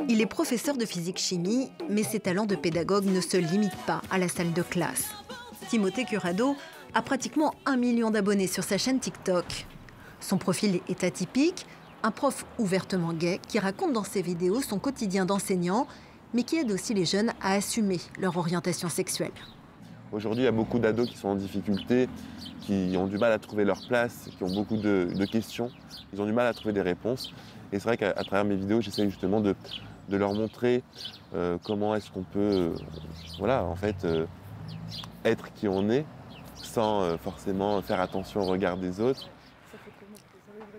Il est professeur de physique-chimie, mais ses talents de pédagogue ne se limitent pas à la salle de classe. Timothée Curado a pratiquement 1 million d'abonnés sur sa chaîne TikTok. Son profil est atypique, un prof ouvertement gay qui raconte dans ses vidéos son quotidien d'enseignant, mais qui aide aussi les jeunes à assumer leur orientation sexuelle. Aujourd'hui, il y a beaucoup d'ados qui sont en difficulté, qui ont du mal à trouver leur place, qui ont beaucoup de questions. Ils ont du mal à trouver des réponses. Et c'est vrai qu'à travers mes vidéos, j'essaie justement de leur montrer comment est-ce qu'on peut être qui on est sans forcément faire attention au regard des autres.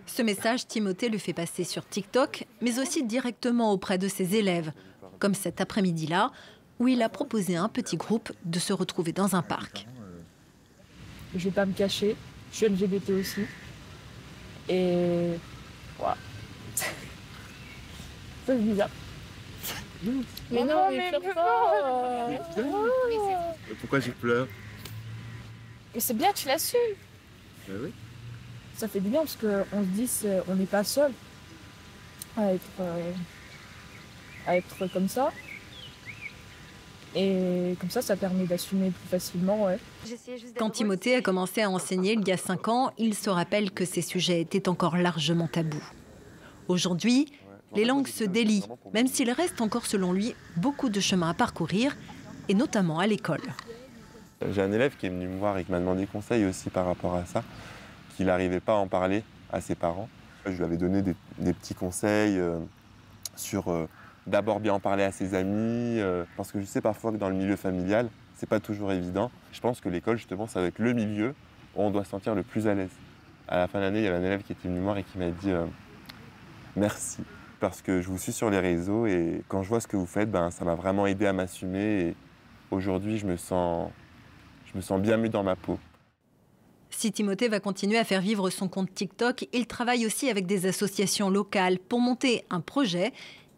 Ce message, Timothée le fait passer sur TikTok, mais aussi directement auprès de ses élèves, comme cet après-midi-là, où il a proposé à un petit groupe de se retrouver dans un parc. Je vais pas me cacher, je suis LGBT aussi. Et voilà. C'est bizarre. Mais non, mais pleure pas. Pourquoi je pleure? Mais c'est bien, tu l'assumes. Oui. Ça fait du bien parce qu'on se dit on n'est pas seul à être comme ça. Et comme ça permet d'assumer plus facilement, ouais. Quand Timothée a commencé à enseigner il y a 5 ans, il se rappelle que ces sujets étaient encore largement tabous. Aujourd'hui, les langues se délient, même s'il reste encore, selon lui, beaucoup de chemin à parcourir, et notamment à l'école. J'ai un élève qui est venu me voir et qui m'a demandé conseil aussi par rapport à ça, qu'il n'arrivait pas à en parler à ses parents. Je lui avais donné des petits conseils sur d'abord bien en parler à ses amis, parce que je sais parfois que dans le milieu familial, c'est pas toujours évident. Je pense que l'école, justement, ça va être le milieu où on doit se sentir le plus à l'aise. À la fin de l'année, il y avait un élève qui était venu me voir et qui m'a dit merci, parce que je vous suis sur les réseaux et quand je vois ce que vous faites, ça m'a vraiment aidé à m'assumer et aujourd'hui, je me sens bien mieux dans ma peau. Si Timothée va continuer à faire vivre son compte TikTok, il travaille aussi avec des associations locales pour monter un projet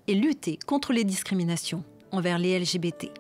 et lutter contre les discriminations envers les LGBT.